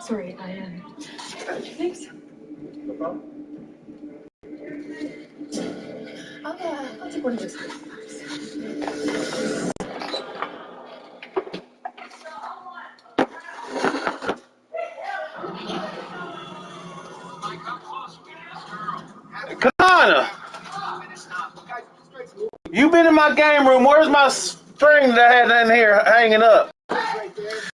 Sorry, I am. Thanks. No problem. I'll take one of those. Connor, you been in my game room. Where's my string that I had in here hanging up?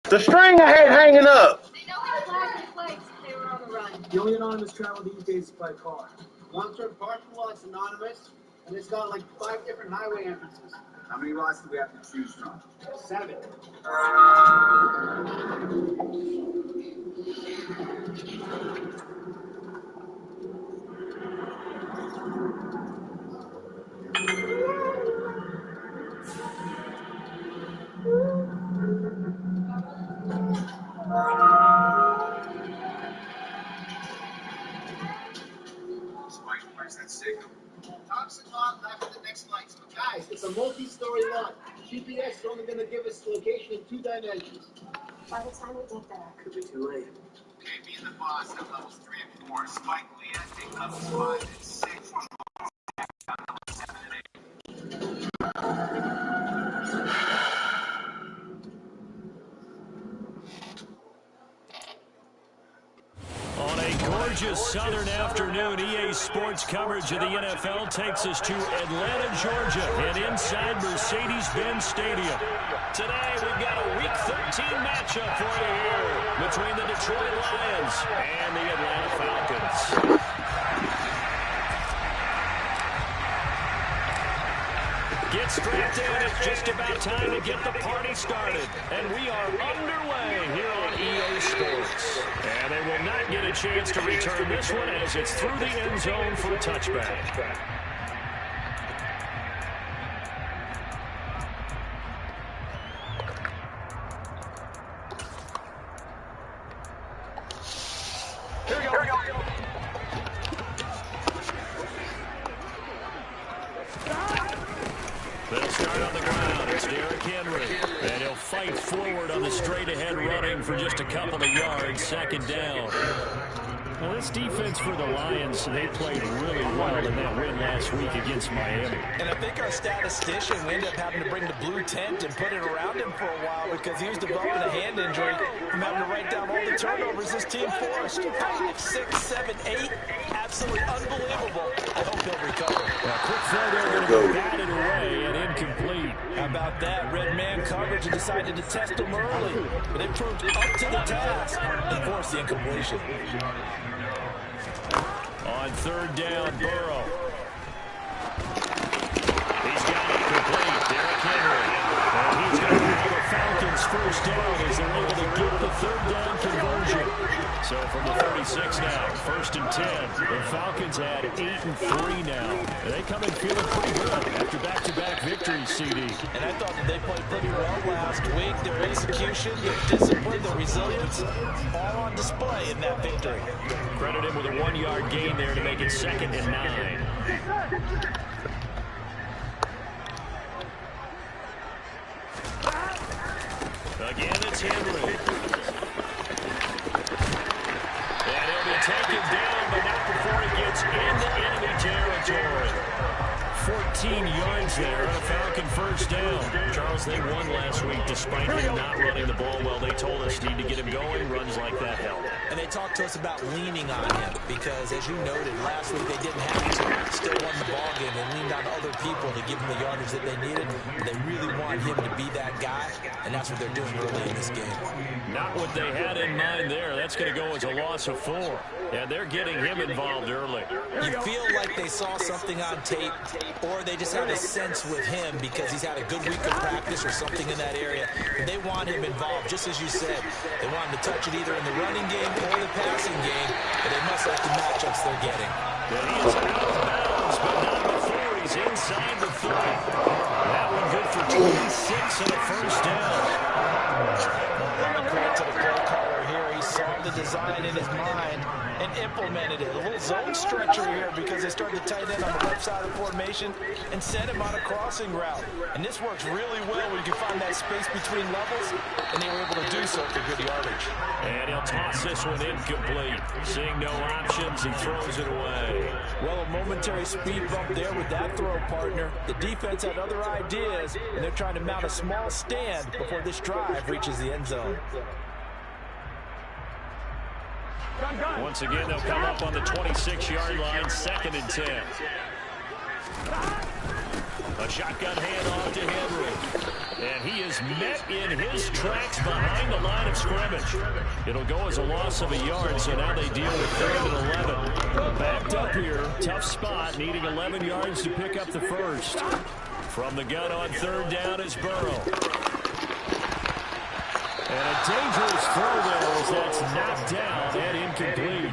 The string I had hanging up. They know how to flag the flags. They were on the run. The only anonymous travel these days is by car. Long-term parking lot's anonymous, and it's got like 5 different highway entrances. How many lots do we have to choose from? 7. Spike, where's that signal? Toxic lot left at the next lights. But guys, it's a multi-story lot. GPS is only going to give us location in 2 dimensions. By the time we get there, Could be too late. Okay, me and the boss have levels 3 and 4. Spike, Leah, take levels 5 and 6. Levels 7 and 8. On a gorgeous southern afternoon, EA Sports coverage of the NFL takes us to Atlanta, Georgia, and inside Mercedes-Benz Stadium. Today, we've got a Week 13 matchup for you here between the Detroit Lions and the Atlanta Falcons. Get strapped in. It's just about time to get the party started. And we are underway here on EA Sports. And they will not get a chance to return this one as it's through the end zone for a touchback. Here we go. They'll start on the ground. It's Derrick Henry. And he'll fight forward on the straight-ahead running for just a couple of yards. Second down. Well, this defense for the Lions, they played really well in that win last week against Miami. And I think our statistician ended up having to bring the blue tent and put it around him for a while because he was developing a hand injury from having to write down all the turnovers this team forced. 5, 6, 7, 8. Absolutely unbelievable. I hope he'll recover. Well, quick throw there, going to go batted away and incomplete. How about that? Red man coverage and decided to test him early. But it proved up to the task and forced the incompletion. On third down, Burrow. He's got it complete. Derrick Henry. And he's going to have the Falcons first down as they're able to get the third down conversion. So from the 36 now, 1st and 10. The Falcons had 8 and 3 now. And they come in feeling pretty good after back-to-back victories, CD. And I thought that they played pretty well last week. Their execution, their discipline, their resilience, all on display in that victory. Credit him with a 1-yard gain there to make it 2nd and 9. Again, it's Henry. And he'll be taken down, but not before he gets into enemy territory. 14 yards there, a Falcon first down. Charles, they won last week despite him not running the ball well. They told us need to get him going. Runs like that help. And they talked to us about leaning on him because, as you noted, last week they didn't have to. Still won the ball game. They leaned on other people to give them the yardage that they needed. They really want him to be that guy, and that's what they're doing early in this game. Not what they had in mind there. That's going to go as a loss of 4. And they're getting him involved early. You feel like they saw something on tape, or they just have a sense with him because he's had a good week of practice or something in that area. They want him involved, just as you said. They want him to touch it either in the running game or the passing game, but they must like the matchups they're getting. But he is out of bounds, but not before he's inside the 30. That one good for 26 and a first down. A lot of credit to the play caller here. He saw the design in his mind and implemented it. A little zone stretcher here because they started to tight end on the left side of the formation and sent him on a crossing route. And this works really well when you can find that space between levels, and they were able to do so for good yardage. And he'll toss this one incomplete. Seeing no options, he throws it away. Well, a momentary speed bump there with that throw, partner. The defense had other ideas, and they're trying to mount a small stand before this drive reaches the end zone. Once again, they'll come up on the 26-yard line, 2nd and 10. A shotgun handoff to Henry. And he is met in his tracks behind the line of scrimmage. It'll go as a loss of a yard, so now they deal with 3rd and 11. Backed up here, tough spot, needing 11 yards to pick up the first. From the gun on 3rd down is Burrow. And a dangerous throw there as that's knocked down and incomplete.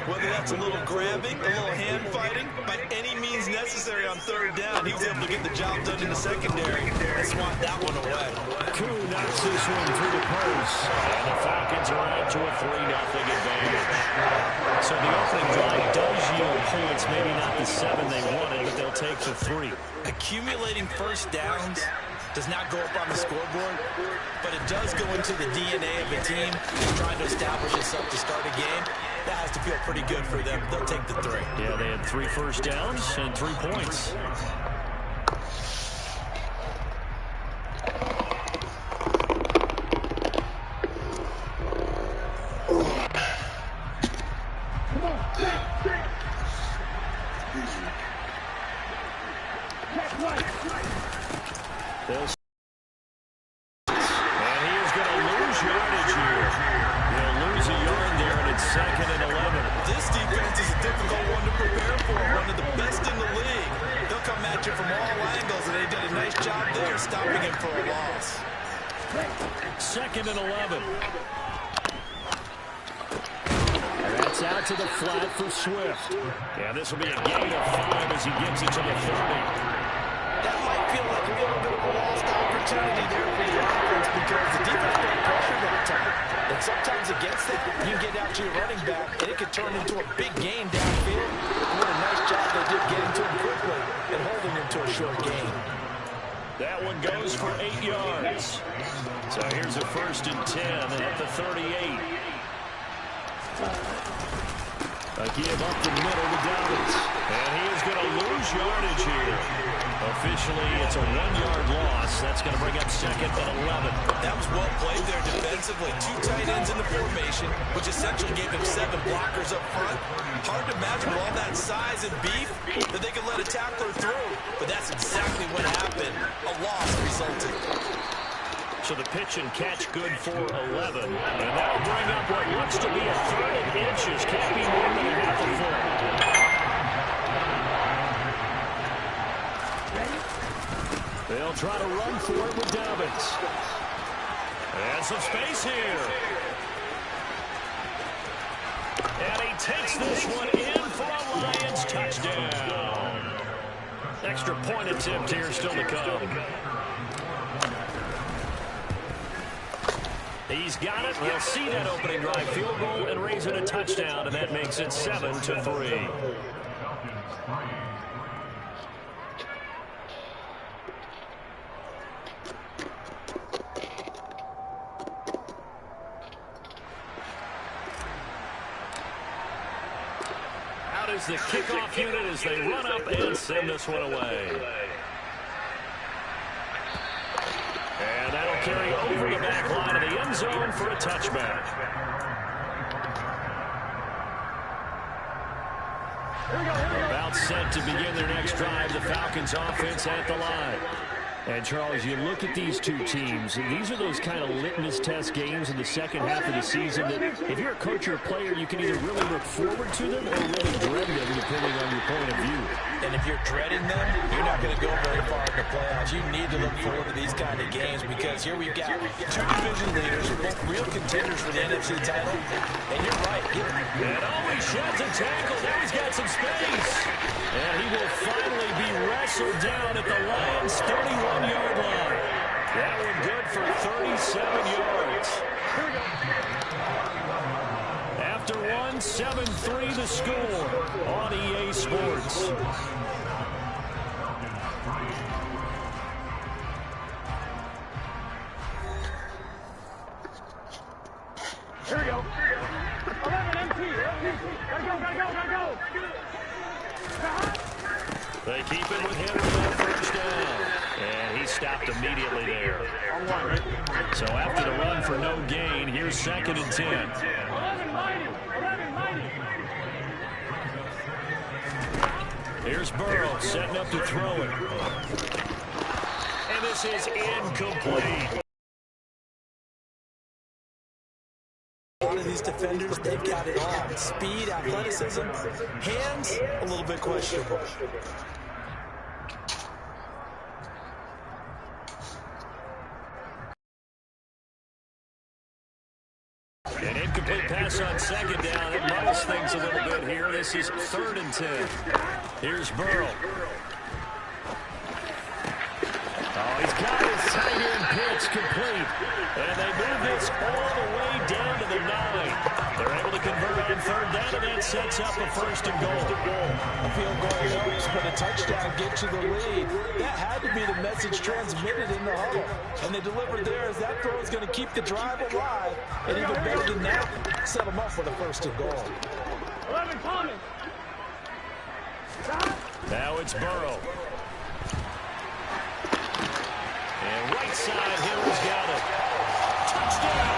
Whether that's a little grabbing, a little hand fighting, by any means necessary on 3rd down, he was able to get the job done in the secondary and swat that one away. Koo knocks this one through the post. And the Falcons are out to a 3-0 advantage. So the opening drive does yield points, maybe not the 7 they wanted, but they'll take the 3. Accumulating first downs does not go up on the scoreboard, but it does go into the DNA of a team that's trying to establish itself to start a game. That has to feel pretty good for them. They'll take the 3. Yeah, they had 3 first downs and 3 points. And he is going to lose yardage here. He'll lose a yard there, and it's 2nd and 11. This defense is a difficult one to prepare for, one of the best in the league. They'll come at you from all angles, and they did a nice job there stopping him for a loss. 2nd and 11. And that's out to the flat for Swift. And this will be a gain of 5 as he gets it to the 30. That might feel like a little bit of a lost opportunity there for the offense because the defense put pressure that time. And sometimes against that, you can get out to your running back, and it could turn into a big gain downfield. What a nice job they did getting to him quickly and holding him to a short gain. That one goes for 8 yards. So here's a 1st and 10 at the 38. A give up the middle to Dobbins. And he is going to lose yardage here. Officially, it's a 1-yard loss. That's going to bring up 2nd and 11. That was well played there defensively. 2 tight ends in the formation, which essentially gave him 7 blockers up front. Hard to imagine with all that size and beef that they could let a tackler through. But that's exactly what happened. A loss resulted. So the pitch and catch good for 11. And that'll bring up what looks to be a 3rd and inches. Can't be more than a half a foot. They'll try to run for it with Dobbins. And some space here. And he takes this one in for a Lions touchdown. Extra point attempt here still to come. He's got it. We'll see that opening drive field goal and raise it a touchdown, and that makes it 7-3. Out is the kickoff unit as they run up and send this one away. And that'll carry over the back line of the end zone for a touchback. About set to begin their next drive, the Falcons offense at the line. And, Charles, you look at these two teams, and these are those kind of litmus test games in the second half of the season that if you're a coach or a player, you can either really look forward to them or really dread them, depending on your point of view. And if you're dreading them, you're not going to go very far in the playoffs. You need to look forward to these kind of games because here we've got 2 division leaders, both real contenders for the NFC title. And you're right. And he sheds a tackle. Now he's got some space. And he will finally be wrestled down at the Lions' 31-yard line. That one good for 37 yards. the score on EA Sports. Here we go. 11 MT. Gotta go. They keep it with him with that first down. And he stopped immediately there. So after the run for no gain, here's 2nd and 10. 11 mighty. Here's Burrow setting up to throw it. And this is incomplete. A lot of these defenders, they've got it all. Speed, athleticism, hands, a little bit questionable. An incomplete pass on 2nd down. It muddles things a little bit here. This is 3rd and 10. Here's Burrow. Oh, he's got his tight end pitch complete. And they move this all the way down to the 9. They're able to convert on 3rd down, and that sets up a 1st and goal. A field goal helps, but a touchdown gets you the lead. That had to be the message transmitted in the huddle. And they delivered there as that throw is going to keep the drive alive. And even better than that, set them up for the 1st and goal. 11 Thomas. Now it's Burrow. And right side, Hill's got it. Touchdown!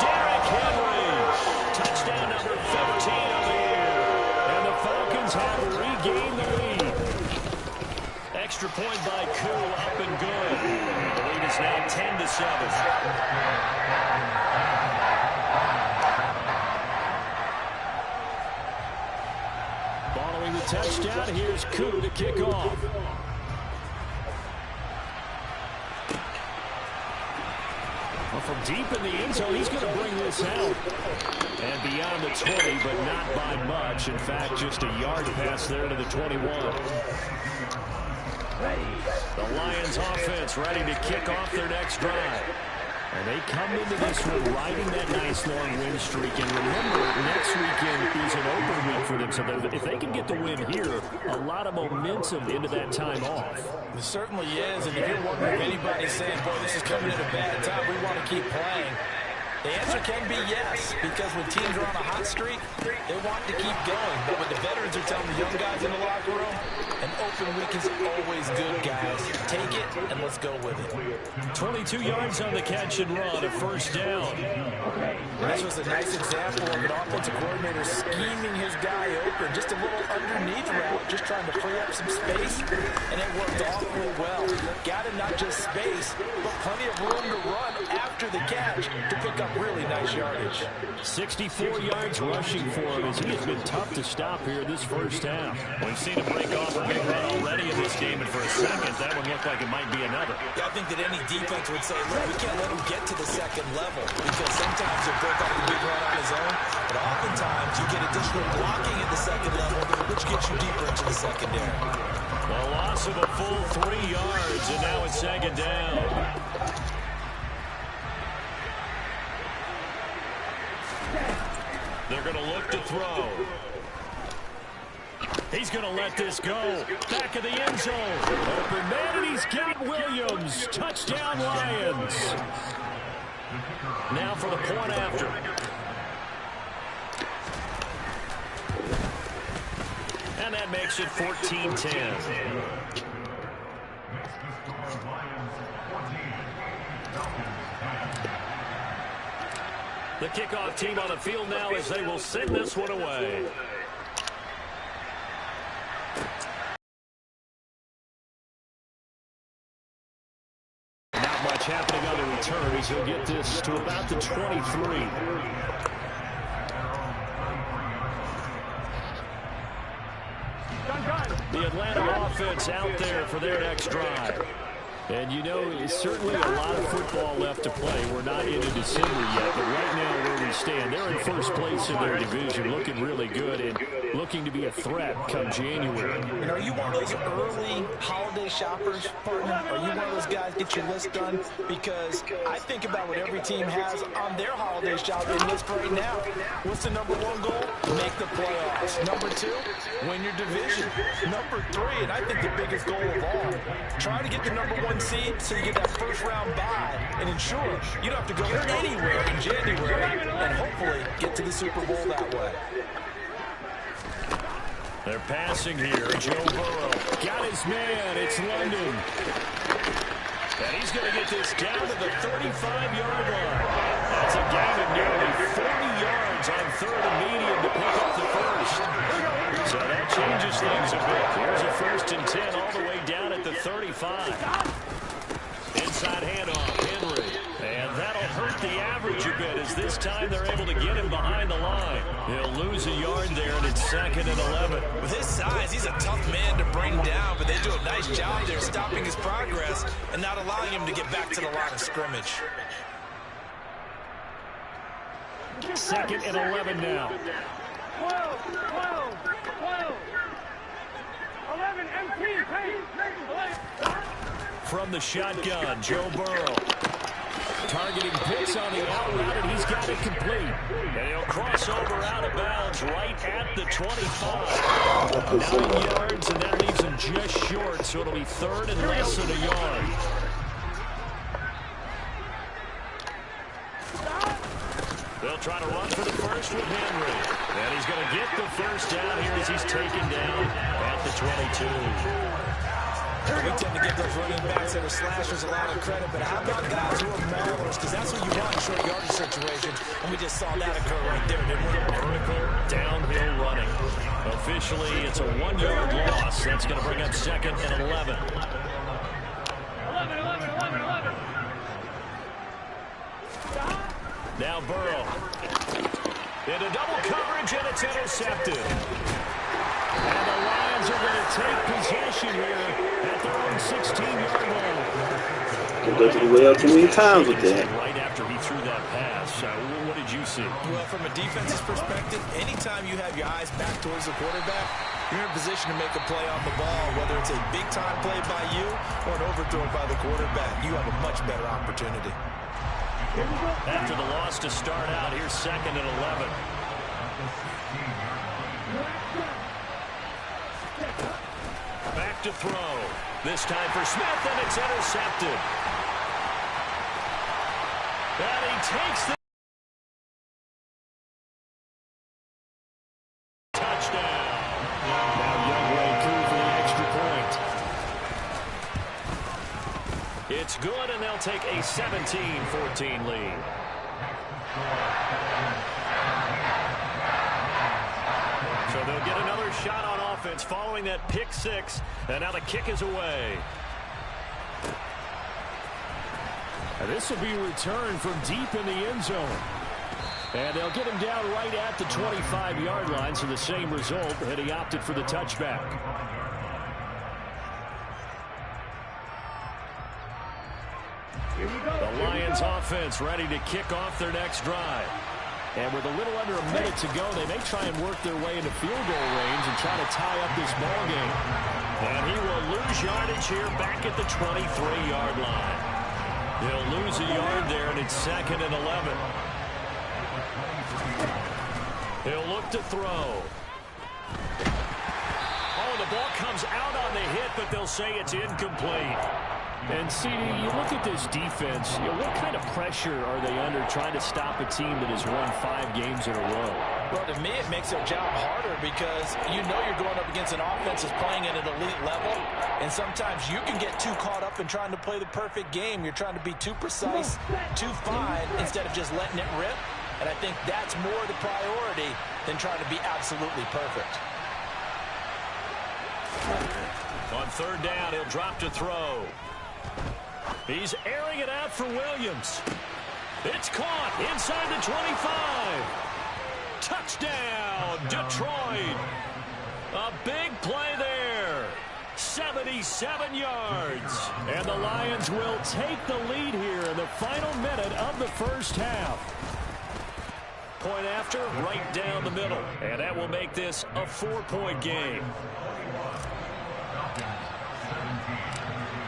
Derrick Henry. Touchdown number 15 of the year. And the Falcons have regained the lead. Extra point by Koo, up and good. The lead is now 10-7. Following the touchdown, here's Koo to kick off. Well, from deep in the end zone, he's going to bring this out. And beyond the 20, but not by much. In fact, just a yard pass there to the 21. The Lions offense ready to kick off their next drive. And they come into this one riding that nice long win streak. And remember, next weekend is an open week for them. So if they can get the win here, a lot of momentum into that time off. It certainly is. And if you're wondering if anybody's saying, boy, this is coming at a bad time, we want to keep playing, the answer can be yes, because when teams are on a hot streak, they want to keep going. But when the veterans are telling the young guys in the locker room, an open week is always good, guys. Take it, and let's go with it. 22 yards on the catch and run, a 1st down. This was a nice example of an offensive coordinator scheming his guy open. Just a little underneath route, just trying to free up some space, and it worked awfully well. Got him not just space, but plenty of room to run after the catch to pick up really nice yardage. 64 yards rushing for him as he has been tough to stop here this first half. We've seen him break off a big run already in this game, and for a second, that one looked like it might be another. Yeah, I think that any defense would say, look, we can't let him get to the 2nd level, because sometimes he'll break off a big run on his own, but oftentimes you get additional blocking at the 2nd level, which gets you deeper into the secondary. A loss of a full 3 yards, and now it's 2nd down. They're going to look to throw. He's going to let this go. Back of the end zone. Open man, and he's got Williams. Touchdown, Lions. Now for the point after. And that makes it 14-10. The kickoff team on the field now as they will send this one away. Not much happening on the return as he'll get this to about the 23. The Atlanta offense out there for their next drive. And, you know, it's certainly a lot of football left to play. We're not into December yet, but right now where we stand, they're in first place in their division, looking really good and looking to be a threat come January. You know, are you one of those early holiday shoppers, partner? Are you one of those guys get your list done? Because I think about what every team has on their holiday shopping list right now. What's the number one goal? Make the playoffs. Number two, win your division. Number three, and I think the biggest goal of all, try to get the number one seed so you get that first round bye and ensure you don't have to go anywhere in January and hopefully get to the Super Bowl that way. They're passing here. Joe Burrow got his man. It's London. And he's going to get this down to the 35-yard line. That's a gain of nearly 40 yards on third and medium to pick up the first. So that changes things a bit. Here's a 1st and 10 all the way down at the 35. Inside handoff, Henry. And that'll hurt the average a bit as this time they're able to get him behind the line. He'll lose a yard there, and it's 2nd and 11. With his size, he's a tough man to bring down, but they do a nice job there stopping his progress and not allowing him to get back to the line of scrimmage. 2nd and 11 now. 12, 12, 12. 11, MT, From the shotgun, Joe Burrow. Targeting picks on the out route, and he's got it complete. And he'll cross over out of bounds right at the 25. 9 yards, and that leaves him just short, so it'll be 3rd and less than a yard. They'll try to run for the first with Henry. And he's going to get the first down here as he's taken down at the 22. We tend to give those running backs that are slashers a lot of credit, but how about guys who are maulers? Because that's what you want in short yardage situations, and we just saw that occur right there, didn't we? Vertical downhill running. Officially, it's a 1-yard loss. That's going to bring up 2nd and 11. 11, 11, 11, 11. Now Burrow. Into double coverage, and it's intercepted. And the Lions are going to take possession here at their own 16-yard line. It doesn't way out too many times with that. Right after he threw that pass, what did you see? Well, from a defense's perspective, anytime you have your eyes back towards the quarterback, you're in a position to make a play on the ball, whether it's a big-time play by you or an overthrow by the quarterback. You have a much better opportunity. After the loss to start out, here's 2nd and 11. Back to throw. This time for Smith, and it's intercepted. And he takes the touchdown. Now Youngway through for the extra point. It's good, and they'll take a 17-14 lead. So they'll get another shot on offense following that pick six, and now the kick is away. And this will be returned from deep in the end zone. And they'll get him down right at the 25-yard line, so the same result, and he opted for the touchback. The Lions offense ready to kick off their next drive. And with a little under a minute to go, they may try and work their way into field goal range and try to tie up this ball game. And he will lose yardage here back at the 23-yard line. He'll lose a yard there, and it's 2nd and 11. He'll look to throw. Oh, the ball comes out on the hit, but they'll say it's incomplete. And, CD, you look at this defense, what kind of pressure are they under trying to stop a team that has won 5 games in a row? Well, to me, it makes their job harder because you know you're going up against an offense that's playing at an elite level, and sometimes you can get too caught up in trying to play the perfect game. You're trying to be too precise, too fine, instead of just letting it rip. And I think that's more the priority than trying to be absolutely perfect. On 3rd down, he'll drop to throw. He's airing it out for Williams. It's caught inside the 25. Touchdown, Detroit. A big play there. 77 yards. And the Lions will take the lead here in the final minute of the first half. Point after, right down the middle. And that will make this a 4-point game.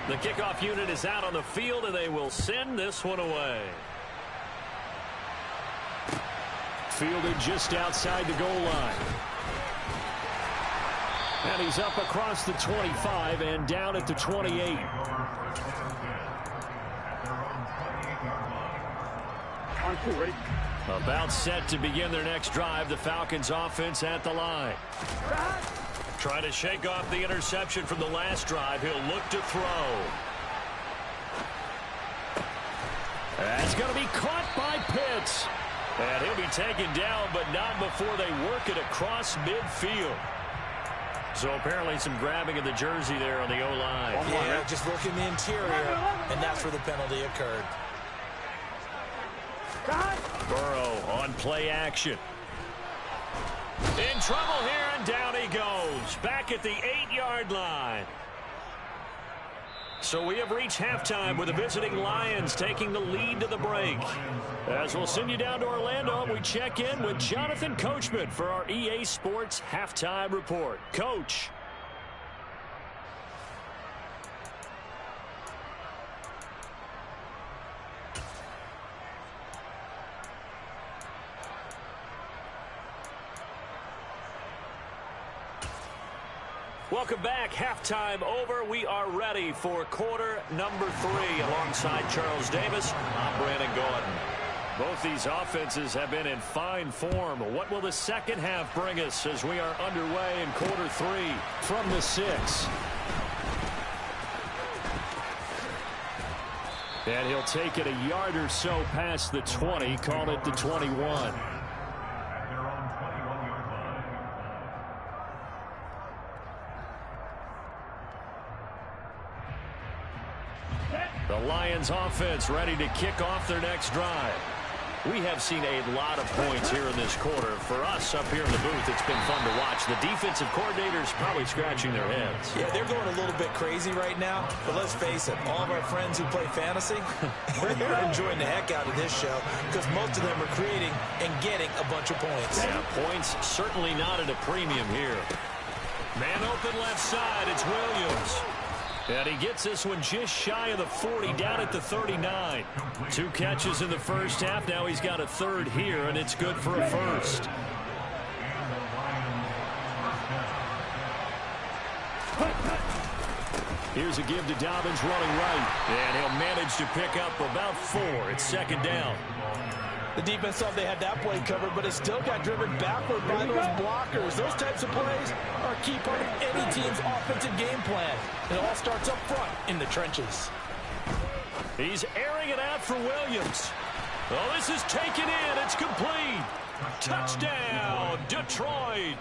The kickoff unit is out on the field, and they will send this one away. Fielded just outside the goal line. And he's up across the 25 and down at the 28. On 2, ready? About set to begin their next drive. The Falcons offense at the line. Trying to shake off the interception from the last drive. He'll look to throw. That's going to be caught by Pitts. And he'll be taken down, but not before they work it across midfield. So apparently some grabbing of the jersey there on the O-line. Yeah, just look in the interior, and that's where the penalty occurred. Burrow on play action. In trouble here, and down he goes. Back at the 8-yard line. So we have reached halftime with the visiting Lions taking the lead to the break. As we'll send you down to Orlando, we check in with Jonathan Coachman for our EA Sports Halftime Report. Coach. Welcome back. Halftime over. We are ready for quarter number 3 alongside Charles Davis. I'm Brandon Gordon. Both these offenses have been in fine form. What will the second half bring us as we are underway in quarter 3 from the 6? And he'll take it a yard or so past the 20, call it the 21. The Lions offense ready to kick off their next drive. We have seen a lot of points here in this quarter. For us up here in the booth, it's been fun to watch. The defensive coordinators probably scratching their heads. Yeah, they're going a little bit crazy right now. But let's face it, all of our friends who play fantasy, they're enjoying the heck out of this show because most of them are creating and getting a bunch of points. Yeah, points certainly not at a premium here. Man open left side, it's Williams. And he gets this one just shy of the 40, down at the 39. 2 catches in the first half. Now he's got a third here, and it's good for a first. Here's a give to Dobbins running right. And he'll manage to pick up about 4. It's second down. The defense thought they had that play covered, but it still got driven backward by those blockers. Those types of plays are a key part of any team's offensive game plan. It all starts up front in the trenches. He's airing it out for Williams. Oh, this is taken in. It's complete. Touchdown, Detroit.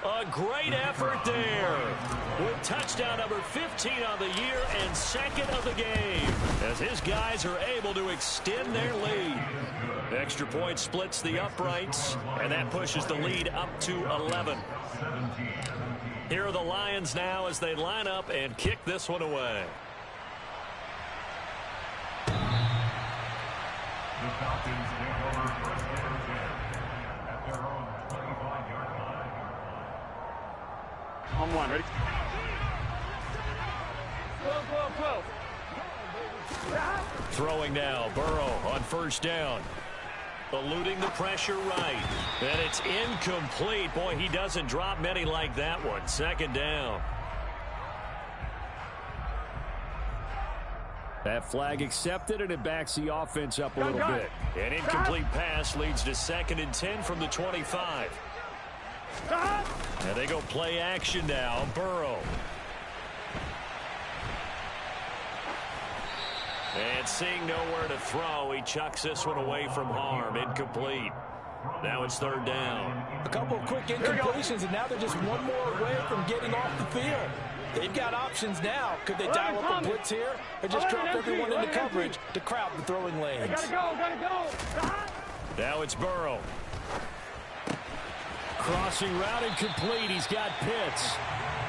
A great effort there with touchdown number 15 on the year and second of the game as his guys are able to extend their lead. Extra point splits the uprights, and that pushes the lead up to 11. Here are the Lions now as they line up and kick this one away. The Falcons take over first and 10 at their own 25-yard line. On 1, ready? 12. Throwing now, Burrow on first down. Eluding the pressure right. And it's incomplete. Boy, he doesn't drop many like that one. Second down. That flag accepted, and it backs the offense up a little bit. An incomplete pass leads to 2nd and 10 from the 25. And they go play action now. Burrow. And seeing nowhere to throw, he chucks this one away from harm. Incomplete. Now it's 3rd down. A couple of quick incompletions, and now they're just one more away from getting off the field. They've got options now. Could they dial up a blitz here or just drop everyone into coverage to crowd the throwing lanes? Gotta go. Now it's Burrow. Crossing route incomplete. He's got Pitts.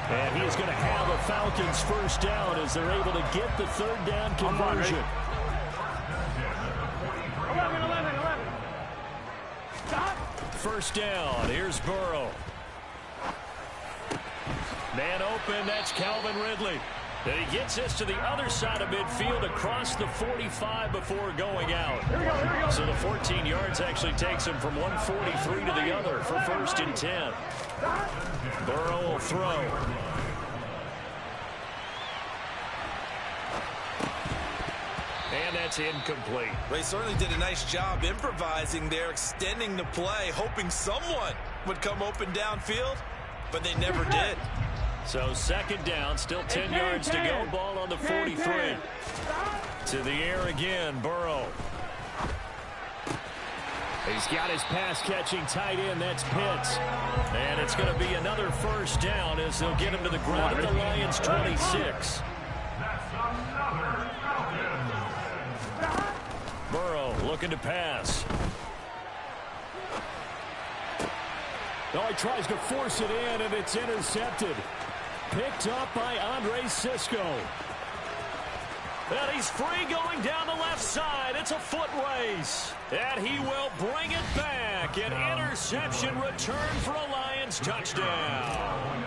And he is going to have a Falcons first down as they're able to get the third down conversion. 11. Stop. First down. Here's Burrow. Man open. That's Calvin Ridley. And he gets this to the other side of midfield across the 45 before going out. Here we go. So the 14 yards actually takes him from 143 to the other for first and 10. Burrow will throw. And that's incomplete. They certainly did a nice job improvising there, extending the play, hoping someone would come open downfield, but they never did. So second down, still 10 yards to go. Ball on the 43. To the air again, Burrow. He's got his pass-catching tight end. That's Pitts. And it's going to be another first down as they'll get him to the ground at the Lions' 26. Burrow looking to pass. Oh, he tries to force it in, and it's intercepted. Picked up by Andre Cisco. And he's free going down the left side. It's a foot race. And he will bring it back. An interception return for a Lions touchdown.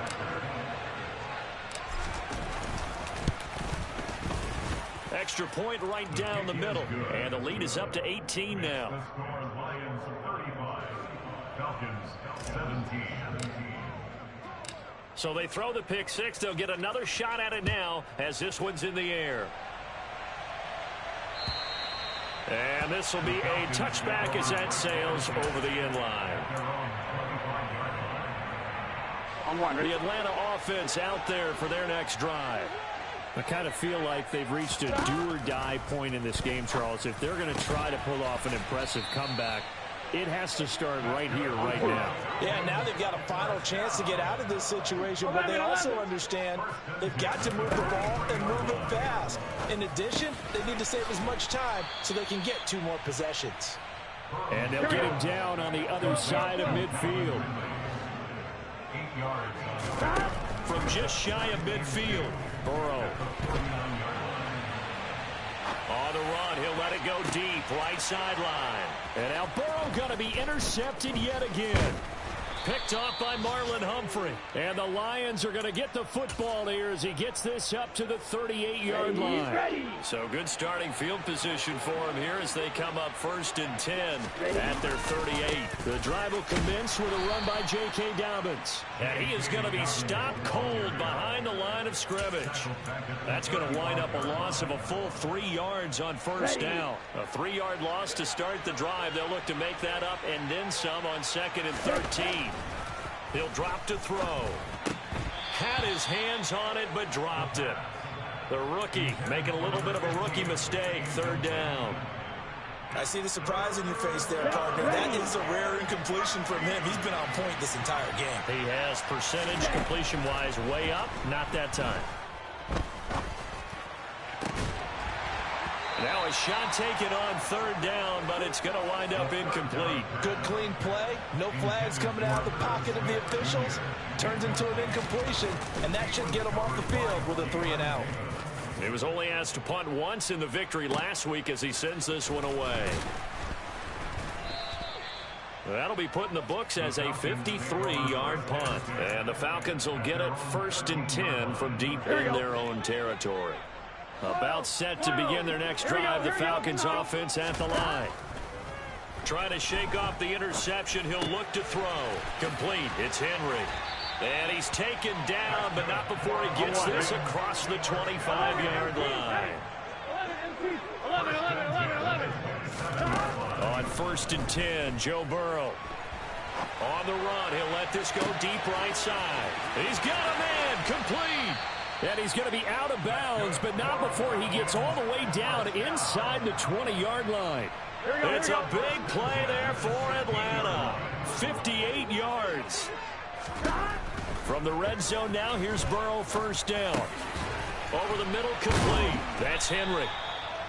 Extra point right down the middle. And the lead is up to 18 now. Lions 35, Falcons 17. So they throw the pick six. They'll get another shot at it now as this one's in the air. And this will be a touchback as that sails over the end line. The Atlanta offense out there for their next drive. I kind of feel like they've reached a do-or-die point in this game, Charles. If they're going to try to pull off an impressive comeback, it has to start right here, right now. Yeah, now they've got a final chance to get out of this situation, but they also understand they've got to move the ball and move it fast. In addition, they need to save as much time so they can get 2 more possessions. And they'll get him down on the other side of midfield. 8 yards. From just shy of midfield, Burrow. On the run, he'll let it go deep, right sideline. And now Burrow going to be intercepted yet again. Picked off by Marlon Humphrey. And the Lions are going to get the football here as he gets this up to the 38-yard line. So good starting field position for him here as they come up first and 10 at their 38. The drive will commence with a run by J.K. Dobbins. And he is going to be stopped cold behind the line of scrimmage. That's going to wind up a loss of a full 3 yards on first down. A 3-yard loss to start the drive. They'll look to make that up and then some on second and 13. He'll drop to throw. Had his hands on it, but dropped it. The rookie making a little bit of a rookie mistake. Third down. I see the surprise in your face there, partner. That is a rare incompletion from him. He's been on point this entire game. He has percentage completion-wise way up. Not that time. Now a shot taken on third down, but it's going to wind up incomplete. Good clean play. No flags coming out of the pocket of the officials. Turns into an incompletion, and that should get him off the field with a 3 and out. He was only asked to punt once in the victory last week as he sends this one away. That'll be put in the books as a 53-yard punt. And the Falcons will get it first and 10 from deep in their own territory. About set to begin their next drive, the Falcons offense at the line. Trying to shake off the interception, he'll look to throw. Complete, it's Henry. And he's taken down, but not before he gets this across the 25-yard line. 11. On first and 10, Joe Burrow. On the run, he'll let this go deep right side. He's got a man, complete. And he's going to be out of bounds, but not before he gets all the way down inside the 20-yard line. It's a big play there for Atlanta. 58 yards. From the red zone now, here's Burrow first down. Over the middle, complete. That's Henry.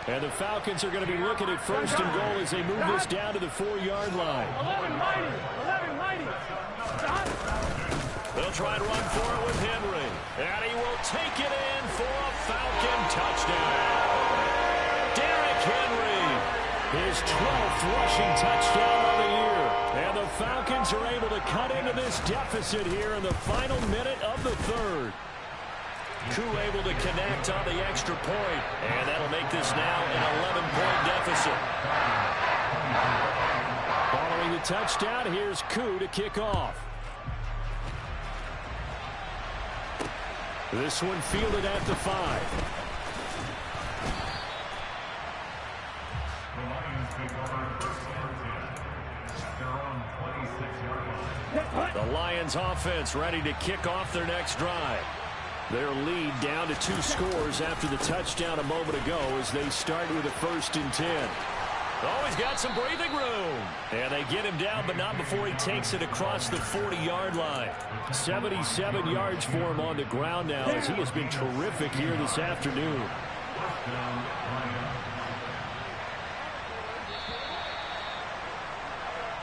And the Falcons are going to be looking at first and goal as they move this down to the 4-yard line. 11 mighty. They'll try and run for it with Henry. And he will take it in for a Falcon touchdown. Derrick Henry, his 12th rushing touchdown of the year. And the Falcons are able to cut into this deficit here in the final minute of the third. Koo able to connect on the extra point, and that'll make this now an 11-point deficit. Following the touchdown, here's Koo to kick off. This one fielded at the 5. The Lions take over first and 10 at their own 26-yard line. The Lions offense ready to kick off their next drive. Their lead down to 2 scores after the touchdown a moment ago as they start with a 1st and 10. Oh, he's got some breathing room. And they get him down, but not before he takes it across the 40-yard line. 77 yards for him on the ground now as he has been terrific here this afternoon.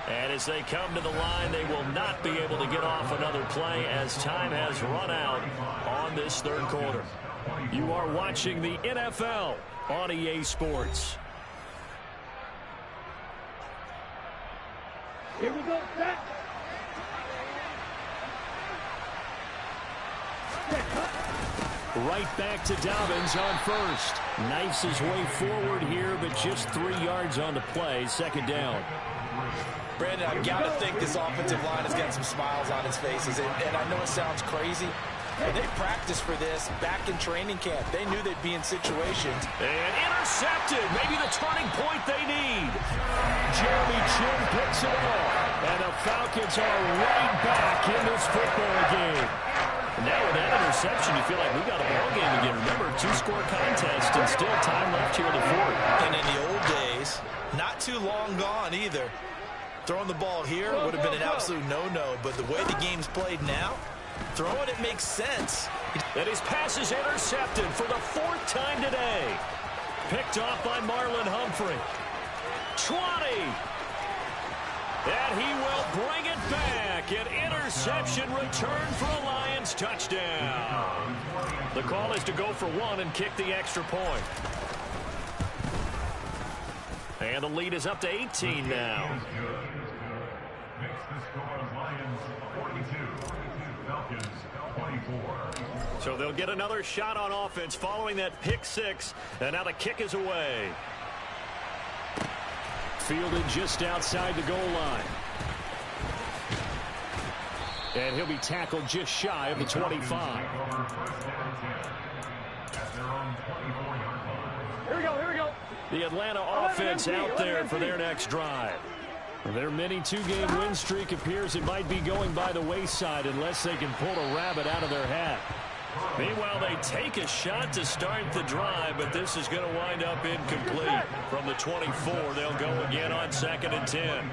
And as they come to the line, they will not be able to get off another play as time has run out on this third quarter. You are watching the NFL on EA Sports. Here we go, set. Right back to Dobbins on first. Knifes his way forward here, but just 3 yards on the play. 2nd down. Brandon, I've got to think this offensive line has got some smiles on its faces. And I know it sounds crazy, but they practiced for this back in training camp. They knew they'd be in situations. And intercepted. Maybe the turning point they need. Jeremy Chin picks it off. And the Falcons are right back in this football game. And now with that interception, you feel like we got a ball game again. Remember, 2-score contest and still time left here in the fourth. And in the old days, not too long gone either. Throwing the ball here would have been an absolute no-no, but the way the game's played now, throwing it makes sense. And his pass is intercepted for the 4th time today. Picked off by Marlon Humphrey. 20. And he will bring it back. An interception return for a Lions touchdown. The call is to go for 1 and kick the extra point. And the lead is up to 18 now. Makes the score Lions 42, Falcons 24. So they'll get another shot on offense following that pick 6. And now the kick is away. Fielded just outside the goal line. And he'll be tackled just shy of the 25. Here we go, here we go. The Atlanta offense out there for their next drive. Their mini 2-game win streak appears it might be going by the wayside unless they can pull a rabbit out of their hat. Meanwhile, they take a shot to start the drive, but this is going to wind up incomplete. From the 24, they'll go again on 2nd and 10.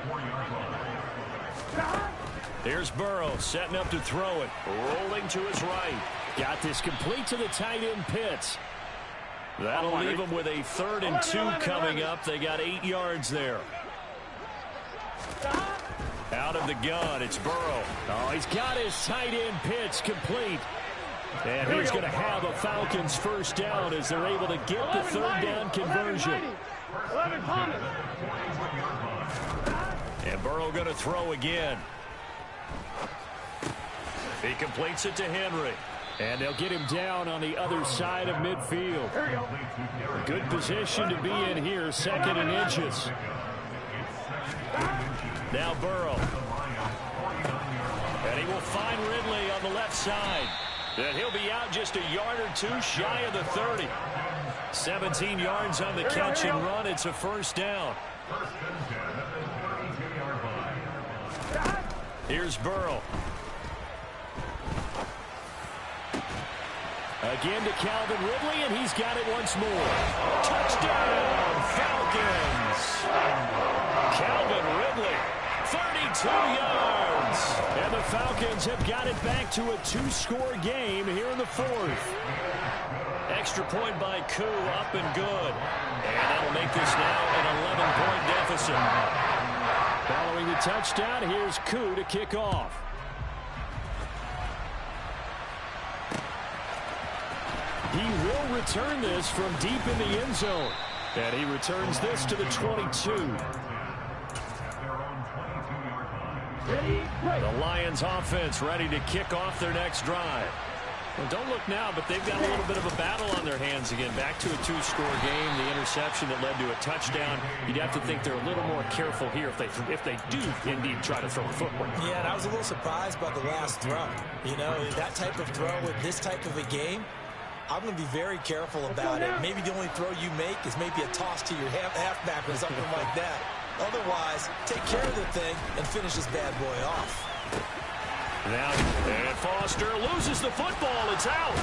Here's Burrow setting up to throw it. Rolling to his right. Got this complete to the tight end Pitts. That'll leave them with a 3rd and 2 coming up. They got 8 yards there. Out of the gun, it's Burrow. Oh, he's got his tight end Pitts complete. And he's going to have a Falcons 1st down as they're able to get the 3rd down conversion. And Burrow going to throw again. He completes it to Henry. And they'll get him down on the other side of midfield. Good position to be in here, 2nd and inches. Now Burrow. And he will find Ridley on the left side. And he'll be out just a yard or 2 shy of the 30. 17 yards on the catch and run. It's a 1st down. Here's Burrow. Again to Calvin Ridley, and he's got it once more. Touchdown, Falcons! Calvin Ridley, 32 yards. And the Falcons have got it back to a 2-score game here in the 4th. Extra point by Koo, up and good. And that'll make this now an 11-point deficit. Following the touchdown, here's Koo to kick off. return this from deep in the end zone. And he returns this to the 22. The Lions offense ready to kick off their next drive. Well, don't look now, but they've got a little bit of a battle on their hands again. Back to a 2-score game, the interception that led to a touchdown. You'd have to think they're a little more careful here if they do indeed try to throw the football. Yeah, and I was a little surprised by the last throw. You know, that type of throw with this type of a game, I'm going to be very careful about it. Maybe the only throw you make is maybe a toss to your halfback or something like that. Otherwise, take care of the thing and finish this bad boy off. Now, and Foster loses the football. It's out.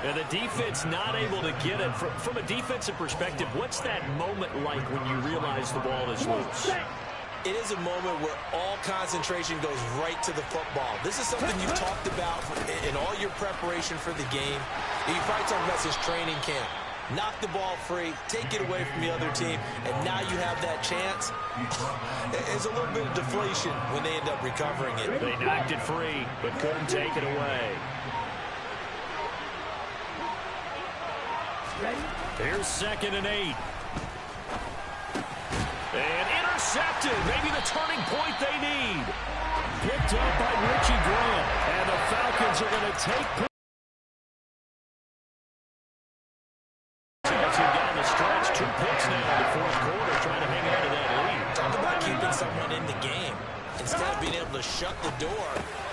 And the defense not able to get it. From a defensive perspective, what's that moment like when you realize the ball is loose? It is a moment where all concentration goes right to the football. This is something you talked about in all your preparation for the game. You probably talked about this training camp. Knock the ball free, take it away from the other team, and now you have that chance. It's a little bit of deflation when they end up recovering it. They knocked it free, but couldn't take it away. Here's 2nd and 8. And intercepted. Maybe the turning point they need. Picked up by Richie Grant. And the Falcons are going to take down the stretch. 2 picks now in the 4th quarter, trying to hang on to that lead. Talk about keeping someone in the game. Instead of being able to shut the door,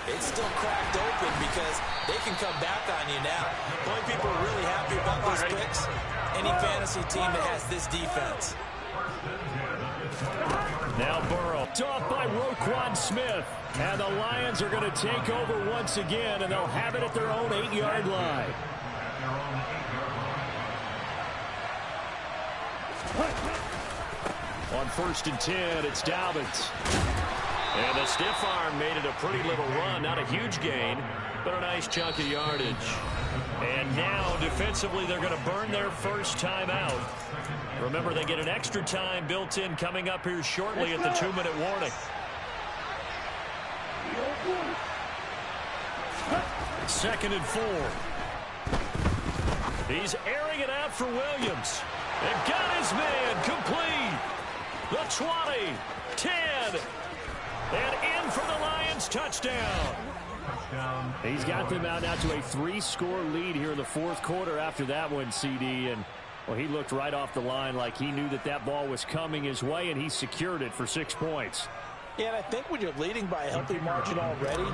it's still cracked open because they can come back on you now. The only people are really happy about those picks, any fantasy team that has this defense. Now Burrow, tossed by Roquan Smith. And the Lions are going to take over once again, and they'll have it at their own 8-yard line. On 1st and 10, it's Dobbins. And the stiff arm made it a pretty little run. Not a huge gain, but a nice chunk of yardage. And now, defensively, they're going to burn their first time out. Remember, they get an extra time built in coming up here shortly at the 2-minute warning. 2nd and 4. He's airing it out for Williams. And got his man complete. The 20, 10, and in for the Lions touchdown. He's got them out now to a 3-score lead here in the 4th quarter after that one, CD. And, well, he looked right off the line like he knew that ball was coming his way, and he secured it for 6 points. Yeah, and I think when you're leading by a healthy margin already,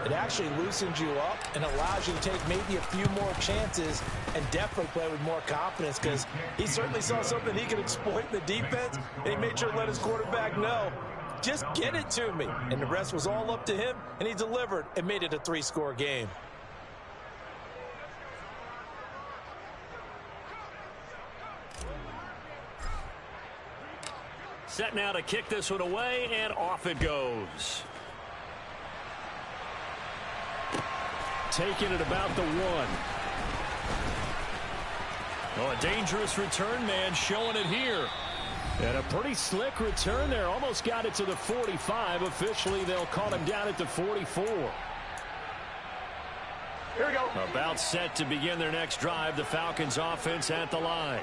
it actually loosens you up and allows you to take maybe a few more chances and definitely play with more confidence, because he certainly saw something he could exploit in the defense, and he made sure to let his quarterback know, just get it to me. And the rest was all up to him, and he delivered and made it a 3-score game. Set now to kick this one away, and off it goes. Taking it about the 1. Oh, a dangerous return man showing it here. And a pretty slick return there. Almost got it to the 45. Officially, they'll call him down at the 44. Here we go. About set to begin their next drive. The Falcons offense at the line.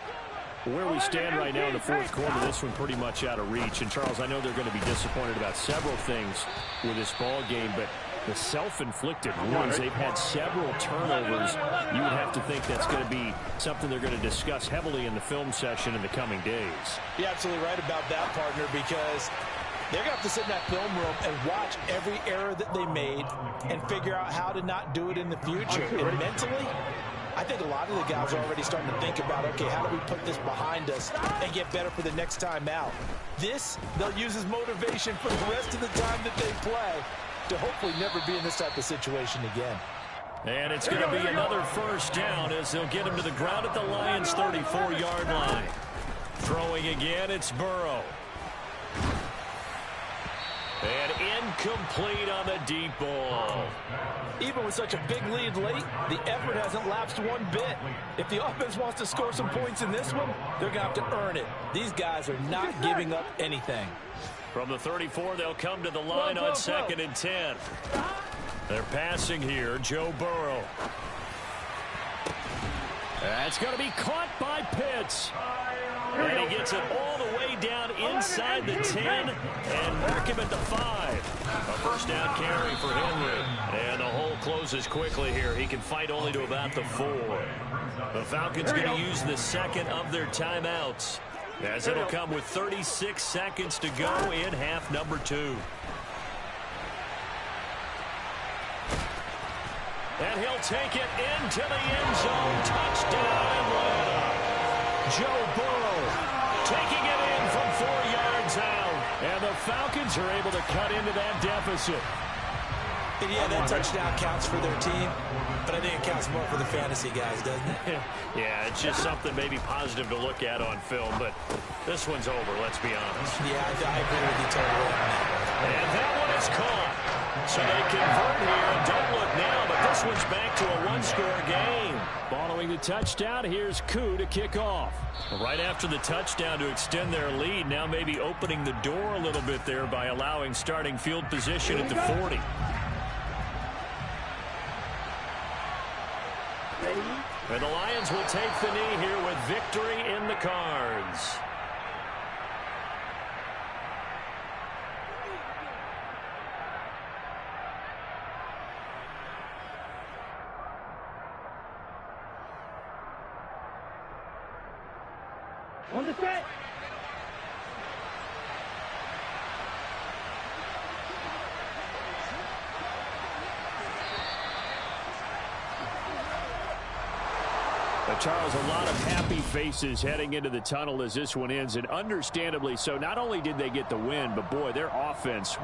Where we stand right now in the 4th quarter, this one pretty much out of reach. And, Charles, I know they're going to be disappointed about several things with this ball game, but the self-inflicted wounds, they've had several turnovers. You would have to think that's going to be something they're going to discuss heavily in the film session in the coming days. You're absolutely right about that, partner, because they're going to have to sit in that film room and watch every error that they made and figure out how to not do it in the future. And mentally, I think a lot of the guys are already starting to think about, okay, how do we put this behind us and get better for the next time out? This, they'll use as motivation for the rest of the time that they play to hopefully never be in this type of situation again. And it's going to be another first down as they'll get him to the ground at the Lions' 34-yard line. Throwing again, it's Burrow. And incomplete on the deep ball. Even with such a big lead late, the effort hasn't lapsed one bit. If the offense wants to score some points in this one, they're going to have to earn it. These guys are not giving up anything. From the 34, they'll come to the line on 2nd and 10. They're passing here, Joe Burrow. That's going to be caught by Pitts. And he gets it all the way down inside the 10 and mark him at the 5. A first down carry for Henry. And the hole closes quickly here. He can fight only to about the 4. The Falcons going to use the second of their timeouts, as it'll come with 36 seconds to go in half number 2. And he'll take it into the end zone. Touchdown, Atlanta. Joe Burrow taking it in from 4 yards out. And the Falcons are able to cut into that deficit. And yeah, that touchdown counts for their team, but I think it counts more for the fantasy guys, doesn't it? Yeah, it's just something maybe positive to look at on film, but this one's over, let's be honest. Yeah, I agree with you totally on that one. And that one is caught. So they convert here, and don't look now, but this one's back to a one-score game. Following the touchdown, here's Koo to kick off. Right after the touchdown to extend their lead, now maybe opening the door a little bit there by allowing starting field position at the 40. And the Lions will take the knee here with victory in the cards. On the set. Charles, a lot of happy faces heading into the tunnel as this one ends, and understandably so. Not only did they get the win, but boy, their offense